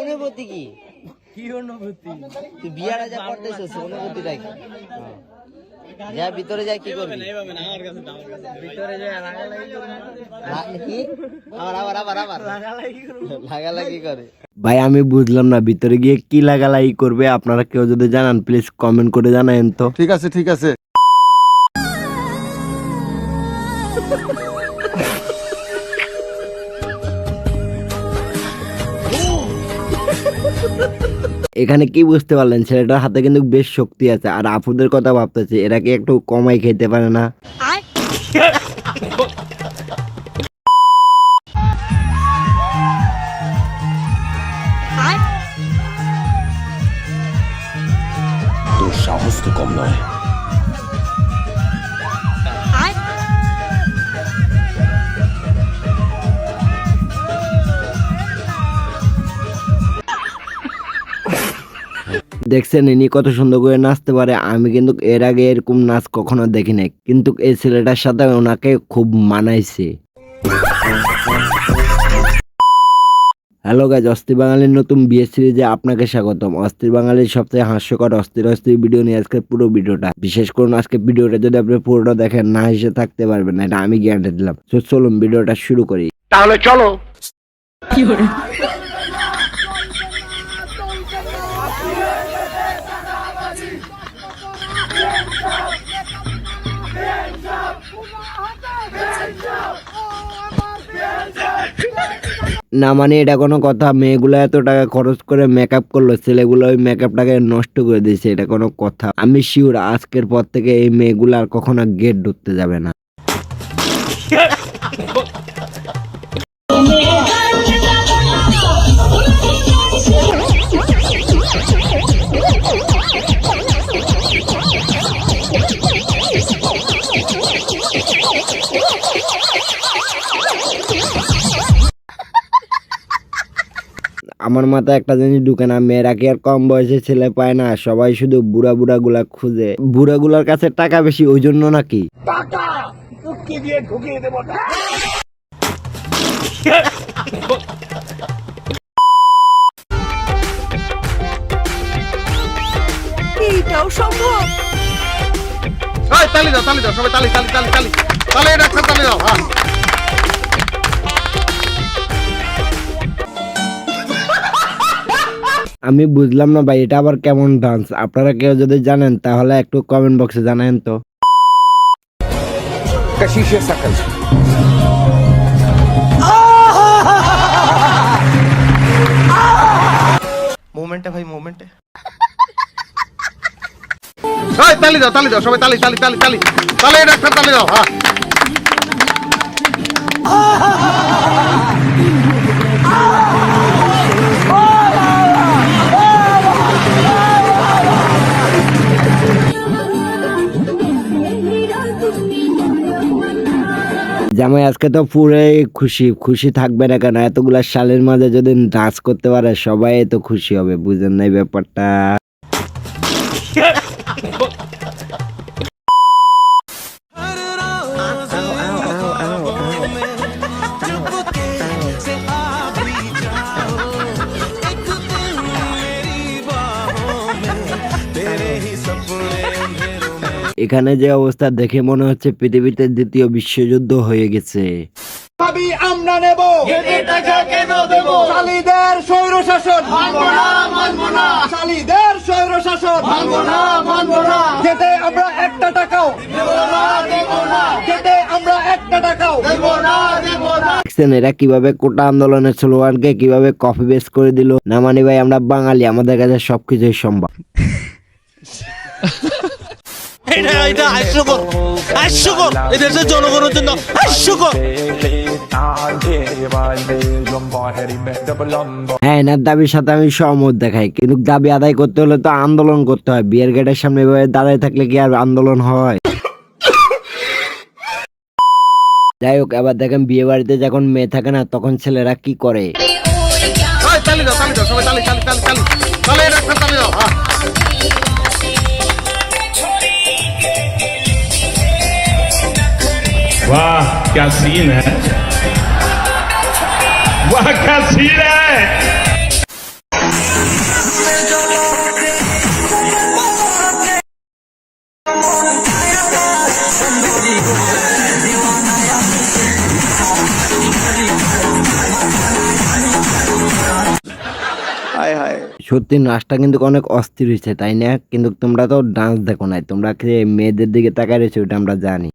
অনুভূতি কি? কি অনুভূতি? তুই বিয়াটা যা করতেছিস অনুভূতিটা কি? যা ভিতরে যাই কি করবি? ভিতরে যায় লাগালাগি করে। ভাই আমি বুঝলাম না ভিতরে গিয়ে কি লাগালাগি করবে। আপনারা কেউ যদি জানান প্লিজ কমেন্ট করে জানায়েন তো। ঠিক আছে ঠিক আছে। এখানে কি বুঝতে পারলেন? ছেলেটার হাতে কিন্তু বেশ শক্তি আছে। আর আপুদের কথা ভাবতেছে এরা কি একটু কমাই খেতে পারে না? তোর সাহস তো কম নয়। দেখছেন ইনি কত সুন্দর করে নাচতে পারে। আমি কিন্তু এর আগে এরকম নাচ কখনো দেখি নাই, কিন্তু এই ছেলেটার সাথে ওনাকে খুব মানাইছে। হ্যালো গাইজ, অস্থির বাঙালির নতুন বিয়ে সিরিজে আপনাকে স্বাগতম। অস্থির বাঙালির সবচেয়ে হাস্যকর অস্থির ভিডিও নিয়ে আজকে পুরো ভিডিওটা। বিশেষ করুন আজকে ভিডিওটা যদি আপনি পুরোটা দেখেন না হেসে থাকতে পারবেন না, এটা আমি গ্যারান্টি দিলাম। তো চলুন ভিডিওটা শুরু করি। তাহলে চলো। না মানে এটা কোনো কথা? মেয়েগুলো এত টাকা খরচ করে মেকআপ করলো, ছেলেগুলো ওই মেকআপটাকে নষ্ট করে দিয়েছে, এটা কোনো কথা? আমি শিওর আজকের পর থেকে এই মেয়েগুলো আর কখনো গেট ঢুকতে যাবে না। আমার মাথায় একটা জিনিস ঢুকে না, মেয়েরা কি আর কম বয়সে ছেলে পায় না? সবাই শুধু বুড়া বুড়া গুলা খুঁজে। বুড়া গুলার কাছে টাকা বেশি, ওই জন্য নাকি? এইটাও সম্ভব? তালি দাও তালি দাও সবাই, তালি তালি তালি তালি তালি ডাক্তার তালি দাও। হ্যাঁ আমি বুঝলাম না ভাই, এটা আবার কেমন ডান্স? আপনারা কেউ যদি জানেন তাহলে একটু কমেন্ট বক্সে জানান তো। कशिशे सकल মোমেন্টে ভাই মোমেন্টে। তালি দাও সবাই, তালি তালি তালি তালি তালি ডাক্তার তালি দাও। হ্যাঁ জামাই আজকে তো পুরাই খুশি। খুশি থাকবে না কেন? এতগুলা সালের মাঝে যদি নাচ করতে পারে সবাই তো খুশি হবে। বুঝেন না এই ব্যাপারটা? এখানে যে অবস্থা দেখে মনে হচ্ছে পৃথিবীতে দ্বিতীয় বিশ্বযুদ্ধ হয়ে গেছে। আমরা নেব শালীদের স্বৈরশাসন, শালীদের স্বৈরশাসন যেতে আমরা একটা টাকাও, যেতে আমরা একটা টাকাও। দেখছেন এরা কিভাবে কোটা আন্দোলনের স্লোগানকে কিভাবে কপি পেস্ট করে দিল। না মানে ভাই আমরা বাঙালি, আমাদের কাছে সবকিছুই সম্ভব। জনগণের জন্য হ্যাঁ, এনার দাবির সাথে আমি সহমত দেখাই, কিন্তু দাবি আদায় করতে হলে তো আন্দোলন করতে হয়। বিয়ের গেটের সামনে এভাবে দাঁড়ায় থাকলে কি আর আন্দোলন হয়? যাই হোক, এবার দেখেন বিয়ে বাড়িতে যখন মেয়ে থাকে না তখন ছেলেরা কি করে। তালি দাও সবাই, তালি তালি তালি তালি তালি ডাক্তার তালি দাও। হ্যাঁ वाह क्या सीन है, वाह क्या सीन है। সত্যি নাচটা কিন্তু অনেক অস্থির হয়েছে তাই না? কিন্তু তোমরা তো ডান্স দেখো নাই, তোমরা মেয়েদের দিকে তাকায় রয়েছে, ওটা আমরা জানি।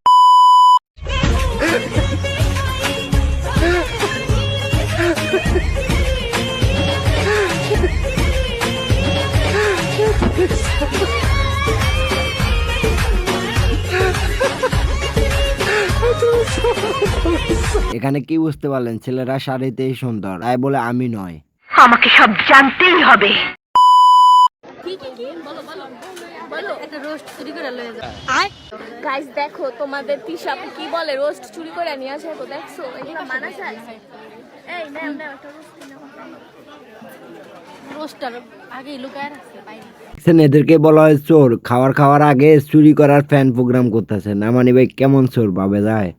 এখানে কি বুঝতে পারলেন? ছেলেরা শাড়িতেই সুন্দর, তাই বলে আমি নয়। আমাকে সব জানতেই হবে। গাইস দেখো তোমাদের তিশা আপু কি বলে, রোস্ট চুরি করে নিয়ে আসে তো, দেখছো এগুলো মানা যায়? এই নাও নাও একটা রোস্ট নাও। রোস্টার আগেই লুকায় রাখছে বাইরে। এদেরকে বলা হয় চোর, খাওয়ার আগে চুরি করার ফ্যান প্রোগ্রাম করতেছে না, মানে ভাই কেমন চোর ভাবে যায়।